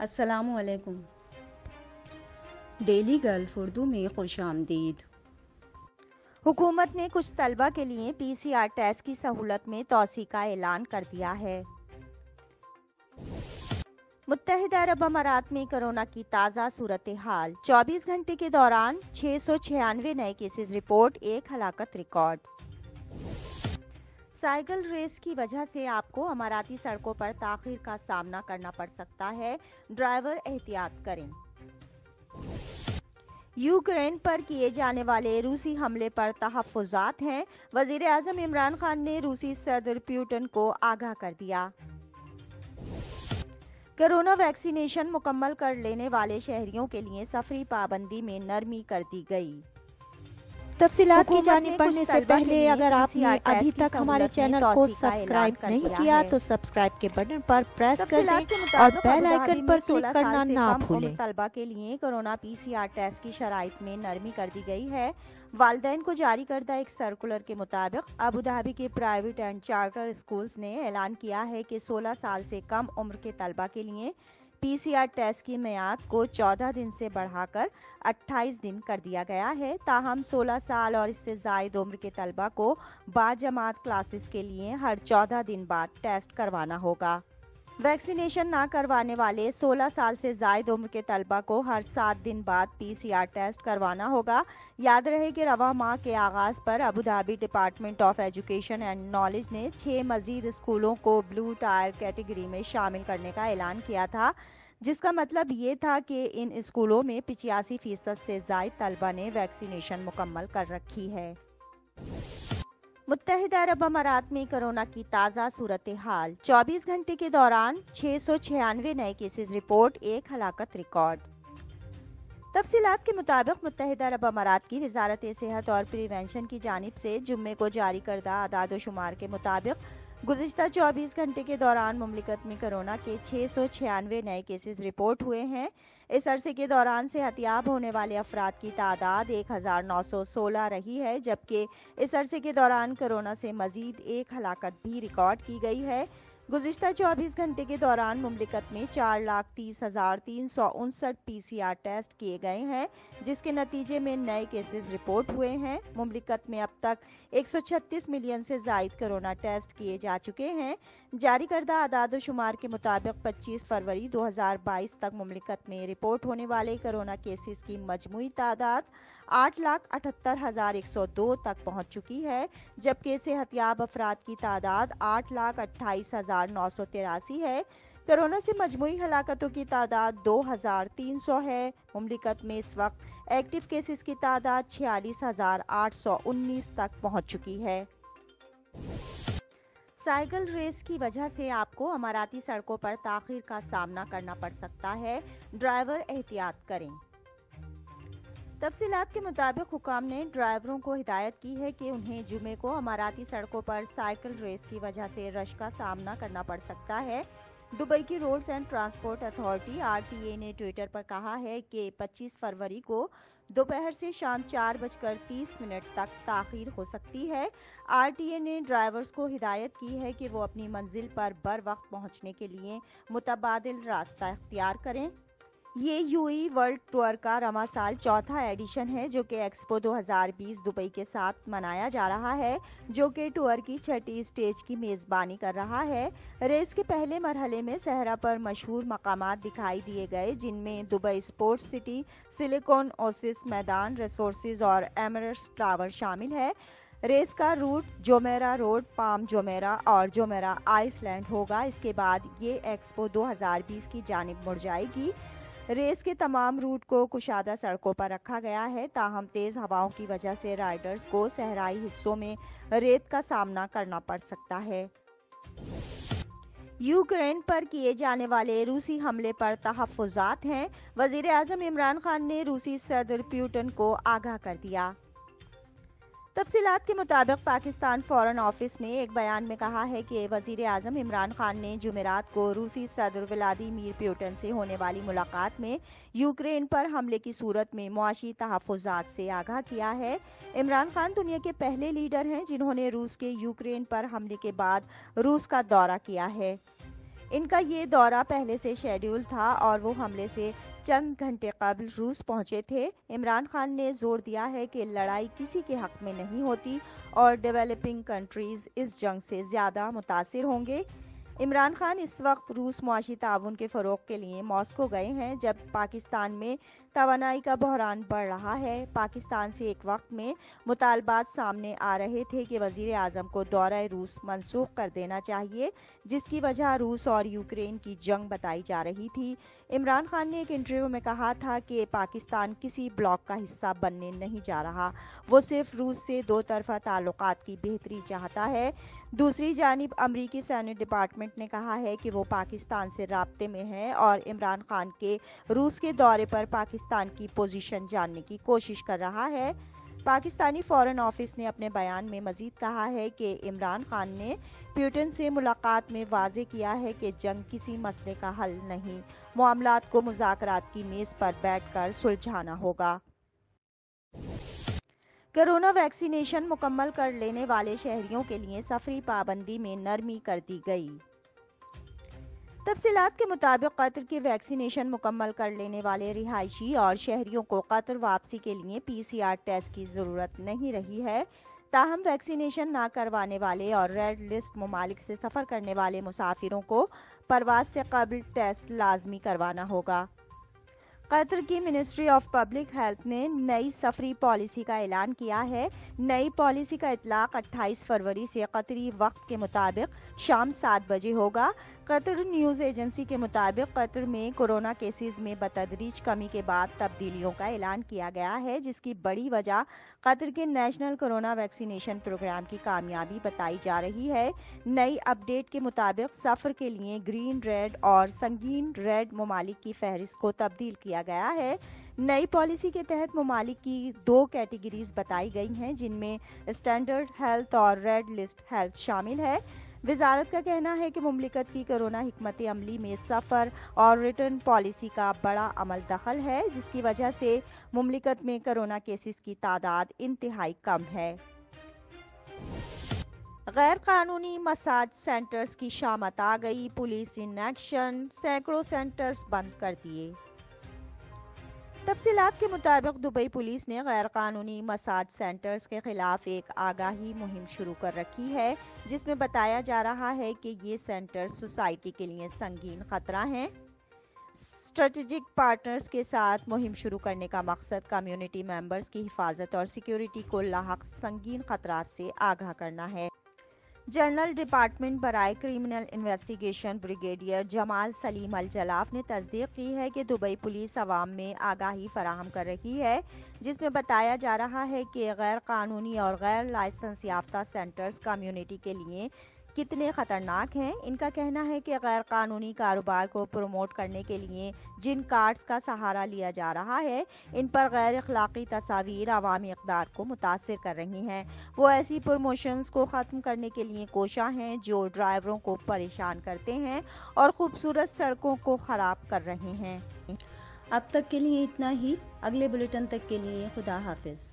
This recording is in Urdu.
السلام علیکم۔ ڈیلی گلف اردو میں خوش آمدید۔ حکومت نے کچھ طلبہ کے لیے PCR ٹیسٹ کی سہولت میں توسیع کا اعلان کر دیا ہے۔ متحدہ عرب امارات میں کورونا کی تازہ صورتحال، 24 گھنٹے کے دوران 696 نئے کیسز رپورٹ، 1 ہلاکت ریکارڈ۔ سائیکل ریس کی وجہ سے آپ کو اماراتی سڑکوں پر تاخیر کا سامنا کرنا پڑ سکتا ہے، ڈرائیور احتیاط کریں۔ یوکرین پر کیے جانے والے روسی حملے پر تحفظات ہیں، وزیر اعظم عمران خان نے روسی صدر پوٹن کو آگاہ کر دیا۔ کورونا ویکسینیشن مکمل کر لینے والے شہریوں کے لیے سفری پابندی میں نرمی کر دی گئی۔ تفصیلات کی جانب پڑھنے سے پہلے اگر آپ نے ابھی تک ہمارے چینل کو سبسکرائب نہیں کیا تو سبسکرائب کے بٹن پر پریس کر دیں اور بیل آئیکن پر کلک کرنا نہ بھولیں۔ طلبہ کے لیے کورونا PCR ٹیسٹ کی شرائط میں نرمی کر دی گئی ہے۔ والدین کو جاری کردہ ایک سرکولر کے مطابق ابوظہبی کے پرائیویٹ اینڈ چارٹر اسکولز نے اعلان کیا ہے کہ 16 سال سے کم عمر کے طلبہ کے لیے PCR ٹیسٹ کی میعاد کو 14 دن سے بڑھا کر 28 دن کر دیا گیا ہے، تاہم 16 سال اور اس سے زائد عمر کے طلبہ کو باجماعت کلاسز کے لیے ہر 14 دن بعد ٹیسٹ کروانا ہوگا۔ ویکسینیشن نہ کروانے والے 16 سال سے زائد عمر کے طلبہ کو ہر 7 دن بعد PCR ٹیسٹ کروانا ہوگا۔ یاد رہے کہ رواں ماہ کے آغاز پر Abu Dhabi department of education and knowledge نے 6 مزید اسکولوں کو بلو ٹائر کیٹیگری میں شامل کرنے کا اعلان کیا تھا، جس کا مطلب یہ تھا کہ ان اسکولوں میں 85% سے زائد طلبہ نے ویکسینیشن مکمل کر رکھی ہے۔ متحدہ عرب امارات میں کورونا کی تازہ صورتحال، 24 گھنٹے کے دوران 696 نئے کیسز رپورٹ، 1 ہلاکت ریکارڈ۔ تفصیلات کے مطابق متحدہ عرب امارات کی وزارت صحت اور پریونشن کی جانب سے جمعے کو جاری کردہ اعداد و شمار کے مطابق گزشتہ 24 گھنٹے کے دوران مملکت میں کورونا کے 696 نئے کیسز رپورٹ ہوئے ہیں۔ اس عرصے کے دوران صحت یاب ہونے والے افراد کی تعداد 1916 رہی ہے، جبکہ اس عرصے کے دوران کورونا سے مزید 1 ہلاکت بھی ریکارڈ کی گئی ہے۔ گزشتہ 24 گھنٹے کے دوران مملکت میں 4,30,359 PCR ٹیسٹ کیے گئے ہیں، جس کے نتیجے میں نئے کیسز رپورٹ ہوئے ہیں۔ مملکت میں اب تک 136 ملین سے زائد کورونا ٹیسٹ کیے جا چکے ہیں۔ جاری کردہ اعداد و شمار کے مطابق 25 فروری 2022 تک مملکت میں رپورٹ ہونے والے کورونا کیسز کی مجموعی تعداد 8,78,102 تک پہنچ چکی ہے، جبکہ صحت یاب افراد کی تعداد 8,28,983 ہے۔ کورونا سے مجموعی ہلاکتوں کی تعداد 2,300 ہے۔ مملکت میں اس وقت ایکٹیو کیسز کی تعداد 46,819 تک پہنچ چکی ہے۔ سائیکل ریس کی وجہ سے آپ کو اماراتی سڑکوں پر تاخیر کا سامنا کرنا پڑ سکتا ہے، ڈرائیور احتیاط کریں۔ تفصیلات کے مطابق حکام نے ڈرائیوروں کو ہدایت کی ہے کہ انہیں جمعے کو اماراتی سڑکوں پر سائیکل ریس کی وجہ سے رش کا سامنا کرنا پڑ سکتا ہے۔ دبئی کی roads and transport authority RTA نے ٹویٹر پر کہا ہے کہ 25 فروری کو دوپہر سے شام 4:30 تک تاخیر ہو سکتی ہے۔ RTA نے ڈرائیورز کو ہدایت کی ہے کہ وہ اپنی منزل پر بروقت پہنچنے کے لیے متبادل راستہ اختیار کریں۔ یہ UAE ورلڈ ٹور کا رواں سال چوتھا ایڈیشن ہے، جو کہ ایکسپو 2020 دبئی کے ساتھ منایا جا رہا ہے، جو کہ ٹور کی 6ٹھی اسٹیج کی میزبانی کر رہا ہے۔ ریس کے پہلے مرحلے میں صحرا پر مشہور مقامات دکھائی دیے گئے، جن میں دبئی اسپورٹس سٹی، سلیکون اوسس میدان، ریسورسز اور ایمریٹس ٹاور شامل ہے۔ ریس کا route Jumeirah road, palm Jumeirah اور جومیرا آئس لینڈ ہوگا۔ اس کے بعد یہ ایکسپو 2020 کی جانب مڑ جائے گی۔ ریس کے تمام روٹ کو کشادہ سڑکوں پر رکھا گیا ہے، تاہم تیز ہواؤں کی وجہ سے رائیڈرز کو صحرائی حصوں میں ریت کا سامنا کرنا پڑ سکتا ہے۔ یوکرین پر کیے جانے والے روسی حملے پر تحفظات ہیں، وزیر اعظم عمران خان نے روسی صدر پوٹن کو آگاہ کر دیا۔ تفصیلات کے مطابق پاکستان فارن آفس نے ایک بیان میں کہا ہے کہ وزیر اعظم عمران خان نے جمعرات کو روسی صدر ولادیمیر پوٹن سے ہونے والی ملاقات میں یوکرین پر حملے کی صورت میں معاشی تحفظات سے آگاہ کیا ہے۔ عمران خان دنیا کے پہلے لیڈر ہیں جنہوں نے روس کے یوکرین پر حملے کے بعد روس کا دورہ کیا ہے۔ ان کا یہ دورہ پہلے سے شیڈیول تھا اور وہ حملے سے چند گھنٹے قبل روس پہنچے تھے۔ عمران خان نے زور دیا ہے کہ لڑائی کسی کے حق میں نہیں ہوتی اور ڈیولپنگ کنٹریز اس جنگ سے زیادہ متاثر ہوں گے۔ عمران خان اس وقت روس معاشی تعاون کے فروغ کے لیے ماسکو گئے ہیں، جب پاکستان میں توانائی کا بحران بڑھ رہا ہے۔ پاکستان سے ایک وقت میں مطالبات سامنے آ رہے تھے کہ وزیر اعظم کو دورہ روس منسوخ کر دینا چاہیے، جس کی وجہ روس اور یوکرین کی جنگ بتائی جا رہی تھی۔ عمران خان نے ایک انٹرویو میں کہا تھا کہ پاکستان کسی بلاک کا حصہ بننے نہیں جا رہا، وہ صرف روس سے دو طرفہ تعلقات کی بہتری چاہتا ہے۔ دوسری جانب امریکی سینٹ ڈپارٹمنٹ نے کہا ہے کہ وہ پاکستان سے رابطے میں ہے اور عمران خان کے روس کے دورے پر پاکستان کی پوزیشن جاننے کی کوشش کر رہا ہے۔ پاکستانی فارن آفس نے اپنے بیان میں مزید کہا ہے کہ عمران خان نے پیوٹن سے ملاقات میں واضح کیا ہے کہ جنگ کسی مسئلے کا حل نہیں، معاملات کو مذاکرات کی میز پر بیٹھ کر سلجھانا ہوگا۔ کورونا ویکسینیشن مکمل کر لینے والے شہریوں کے لیے سفری پابندی میں نرمی کر دی گئی۔ تفصیلات کے مطابق قطر کی ویکسینیشن مکمل کر لینے والے رہائشی اور شہریوں کو قطر واپسی کے لیے PCR ٹیسٹ کی ضرورت نہیں رہی ہے، تاہم ویکسینیشن نہ کروانے والے اور ریڈ لسٹ ممالک سے سفر کرنے والے مسافروں کو پرواز سے قبل ٹیسٹ لازمی کروانا ہوگا۔ قطر کی منسٹری آف پبلک ہیلتھ نے نئی سفری پالیسی کا اعلان کیا ہے۔ نئی پالیسی کا اطلاق 28 فروری سے قطری وقت کے مطابق شام 7 بجے ہوگا۔ قطر نیوز ایجنسی کے مطابق قطر میں کورونا کیسز میں بتدریج کمی کے بعد تبدیلیوں کا اعلان کیا گیا ہے، جس کی بڑی وجہ قطر کے نیشنل کورونا ویکسینیشن پروگرام کی کامیابی بتائی جا رہی ہے۔ نئی اپ ڈیٹ کے مطابق سفر کے لیے گرین، ریڈ اور سنگین ریڈ ممالک کی فہرست کو تبدیل کیا گیا ہے۔ نئی پالیسی کے تحت ممالک کی 2 کیٹیگریز بتائی گئی ہیں، جن میں اسٹینڈرڈ ہیلتھ اور ریڈ لسٹ ہیلتھ شامل ہے۔ وزارت کا کہنا ہے کہ مملکت کی کورونا حکمت عملی میں سفر اور ریٹرن پالیسی کا بڑا عمل دخل ہے، جس کی وجہ سے مملکت میں کورونا کیسز کی تعداد انتہائی کم ہے۔ غیر قانونی مساج سینٹرز کی شامت آ گئی، پولیس ان ایکشن، سینکڑوں سینٹرز بند کر دیے۔ تفصیلات کے مطابق دبئی پولیس نے غیر قانونی مساج سینٹرز کے خلاف ایک آگاہی مہم شروع کر رکھی ہے، جس میں بتایا جا رہا ہے کہ یہ سینٹرز سوسائٹی کے لیے سنگین خطرہ ہیں۔ اسٹریٹجک پارٹنرز کے ساتھ مہم شروع کرنے کا مقصد کمیونٹی ممبرز کی حفاظت اور سیکیورٹی کو لاحق سنگین خطرات سے آگاہ کرنا ہے۔ جنرل ڈپارٹمنٹ برائے کرمنل انویسٹیگیشن بریگیڈیئر جمال سلیم الجلاف نے تصدیق کی ہے کہ دبئی پولیس عوام میں آگاہی فراہم کر رہی ہے، جس میں بتایا جا رہا ہے کہ غیر قانونی اور غیر لائسنس یافتہ سینٹرز کمیونٹی کے لیے کتنے خطرناک ہیں۔ ان کا کہنا ہے کہ غیر قانونی کاروبار کو پروموٹ کرنے کے لیے جن کارڈز کا سہارا لیا جا رہا ہے، ان پر غیر اخلاقی تصاویر عوامی اقدار کو متاثر کر رہی ہیں۔ وہ ایسی پروموشنز کو ختم کرنے کے لیے کوشاں ہیں جو ڈرائیوروں کو پریشان کرتے ہیں اور خوبصورت سڑکوں کو خراب کر رہے ہیں۔ اب تک کے لیے اتنا ہی، اگلے بلیٹن تک کے لیے خدا حافظ۔